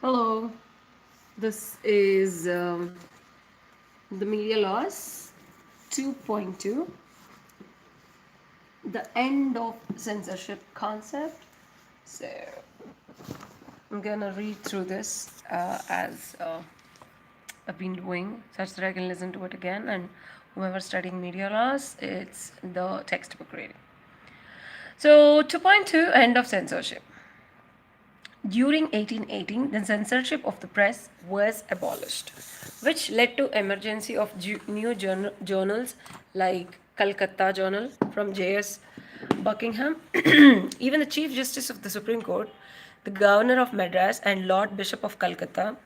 Hello, this is the Media Laws 2.2, the end of censorship concept. So, I'm gonna read through this as I've been doing, such that I can listen to it again. And whoever studying media laws, it's the textbook reading. So, 2.2, end of censorship. During 1818, the censorship of the press was abolished, which led to emergency of new journals like Calcutta Journal from J.S. Buckingham. Even the Chief Justice of the Supreme Court, the Governor of Madras, and Lord Bishop of Calcutta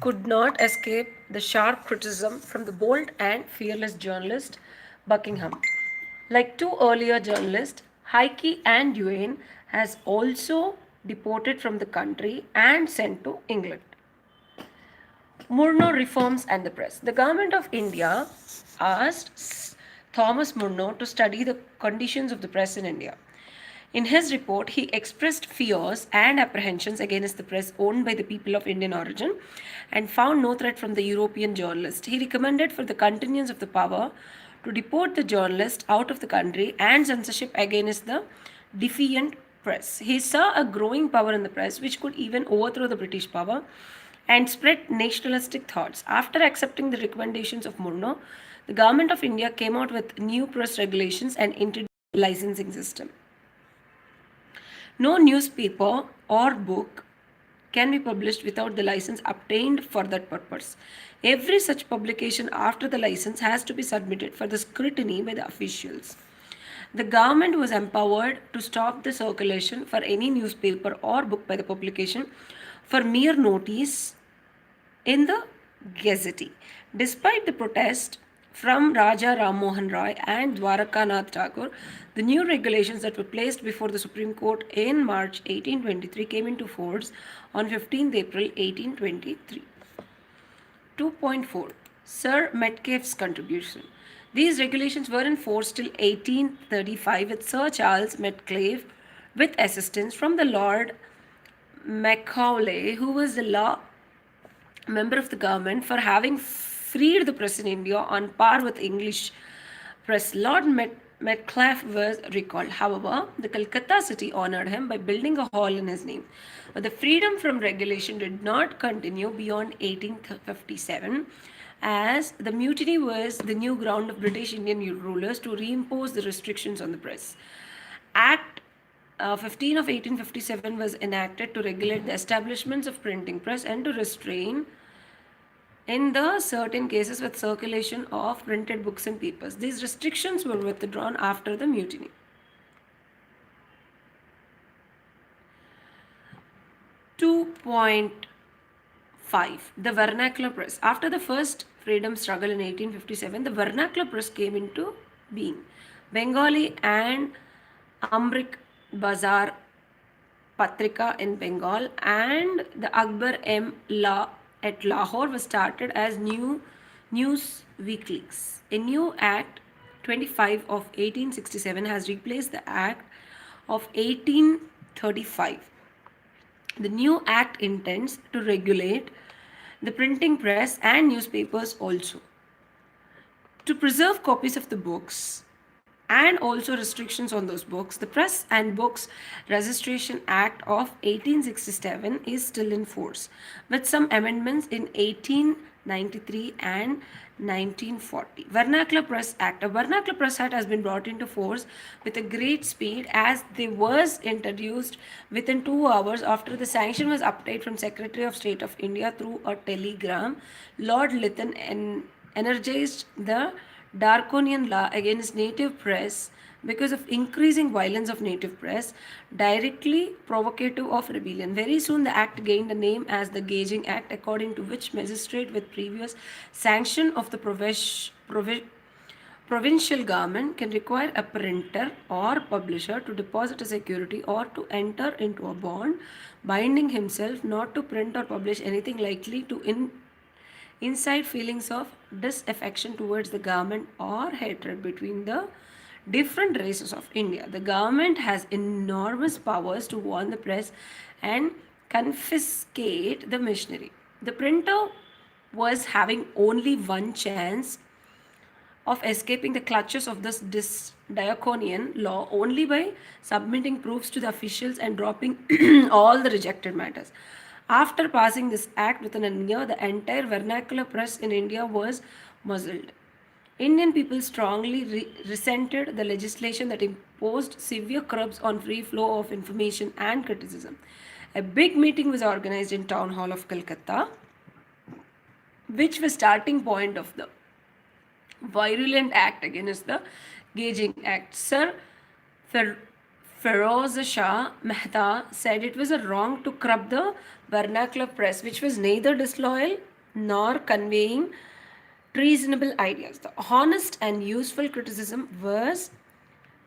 could not escape the sharp criticism from the bold and fearless journalist Buckingham. Like two earlier journalists, Heike and Duane has also deported from the country and sent to England. Murno reforms and the press. The government of India asked Thomas Murno to study the conditions of the press in India. In his report, he expressed fears and apprehensions against the press owned by the people of Indian origin and found no threat from the European journalist. He recommended for the continuance of the power to deport the journalist out of the country and censorship against the defiant press. He saw a growing power in the press which could even overthrow the British power and spread nationalistic thoughts. After accepting the recommendations of Murno, the government of India came out with new press regulations and introduced a licensing system. No newspaper or book can be published without the license obtained for that purpose. Every such publication after the license has to be submitted for the scrutiny by the officials. The government was empowered to stop the circulation for any newspaper or book by the publication for mere notice in the Gazette. Despite the protest from Raja Ram Mohan Roy and Dwarakanath Thakur, the new regulations that were placed before the Supreme Court in March 1823 came into force on 15th April 1823. 2.4 Sir Metcalfe's contribution. These regulations were in force till 1835 with Sir Charles Metcalfe with assistance from the Lord Macaulay, who was the law member of the government for having freed the press in India on par with English press. Lord Metcalfe was recalled. However, the Calcutta city honored him by building a hall in his name. But the freedom from regulation did not continue beyond 1857 as the mutiny was the new ground of British Indian rulers to reimpose the restrictions on the press. Act 15 of 1857 was enacted to regulate the establishments of printing press and to restrain in the certain cases with circulation of printed books and papers. These restrictions were withdrawn after the mutiny. 2.5 The vernacular press. After the first freedom struggle in 1857, the vernacular press came into being. Bengali and Amrik Bazar Patrika in Bengal and the Akbar M. La at Lahore was started as new news weeklies. A new Act 25 of 1867 has replaced the Act of 1835. The new Act intends to regulate the printing press and newspapers also. To preserve copies of the books and also restrictions on those books, the Press and Books Registration Act of 1867 is still in force, with some amendments in 1893 and 1940. Vernacular Press Act. A Vernacular Press Act has been brought into force with a great speed as they was introduced within 2 hours after the sanction was obtained from Secretary of State of India through a telegram. Lord Lytton energized the Draconian law against native press because of increasing violence of native press, directly provocative of rebellion. Very soon the act gained a name as the Gauging Act, according to which magistrate with previous sanction of the provincial government can require a printer or publisher to deposit a security or to enter into a bond binding himself not to print or publish anything likely to incite feelings of disaffection towards the government or hatred between the different races of India. The government has enormous powers to warn the press and confiscate the machinery. The printer was having only one chance of escaping the clutches of this Dioconian law only by submitting proofs to the officials and dropping all the rejected matters. After passing this act within a year, the entire vernacular press in India was muzzled. Indian people strongly resented the legislation that imposed severe curbs on free flow of information and criticism. A big meeting was organized in Town Hall of Calcutta, which was starting point of the virulent act against the Gauging Act. Sir Fer- Feroz Shah Mehta said it was a wrong to corrupt the vernacular press, which was neither disloyal nor conveying treasonable ideas. The honest and useful criticism was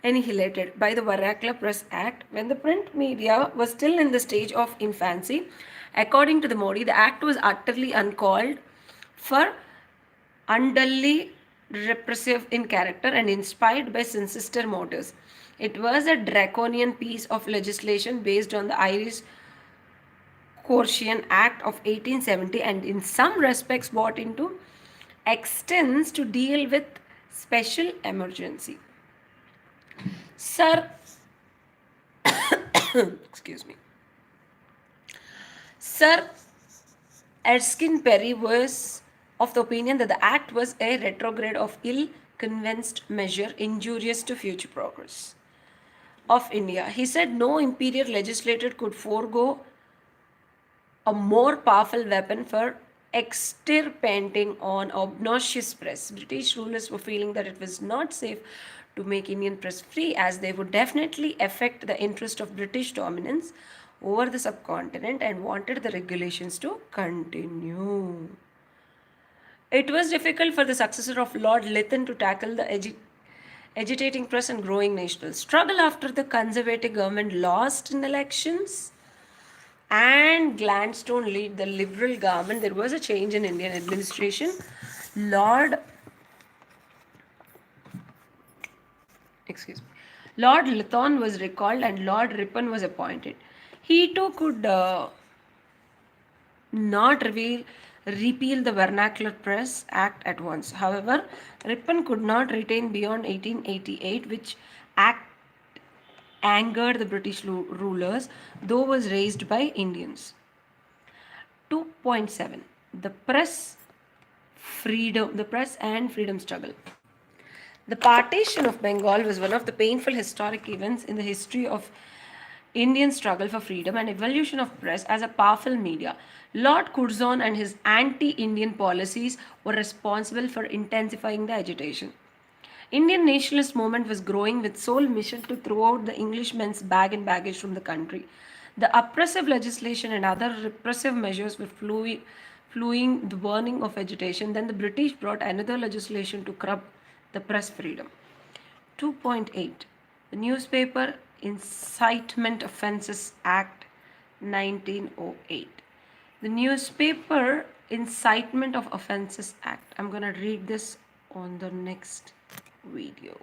annihilated by the Vernacular Press Act when the print media was still in the stage of infancy. According to the Modi, the act was utterly uncalled for, unduly repressive in character, and inspired by sinister motives. It was a draconian piece of legislation based on the Irish Coercion Act of 1870 and in some respects brought into extends to deal with special emergency. Sir, excuse me. Sir Erskine Perry was of the opinion that the act was a retrograde of ill-conceived measure injurious to future progress of India. He said no imperial legislator could forego a more powerful weapon for extirpating on obnoxious press. British rulers were feeling that it was not safe to make Indian press free as they would definitely affect the interest of British dominance over the subcontinent and wanted the regulations to continue. It was difficult for the successor of Lord Lytton to tackle the agitating press and growing national struggle after the Conservative government lost in elections and Gladstone lead the Liberal government. There was a change in Indian administration. Lord, excuse me, Lord Lytton was recalled and Lord Ripon was appointed. He too could not repeal the Vernacular Press Act at once. However, Ripon could not retain beyond 1888, which act angered the British rulers, though was raised by Indians. 2.7 the press and freedom struggle. The partition of Bengal was one of the painful historic events in the history of Indian struggle for freedom and evolution of press as a powerful media. Lord Curzon and his anti-Indian policies were responsible for intensifying the agitation. Indian nationalist movement was growing with sole mission to throw out the Englishmen's bag and baggage from the country. The oppressive legislation and other repressive measures were fueling the burning of agitation. Then the British brought another legislation to curb the press freedom. 2.8 The Newspaper Incitement Offences Act 1908. The Newspaper Incitement of Offences Act. I'm going to read this on the next video.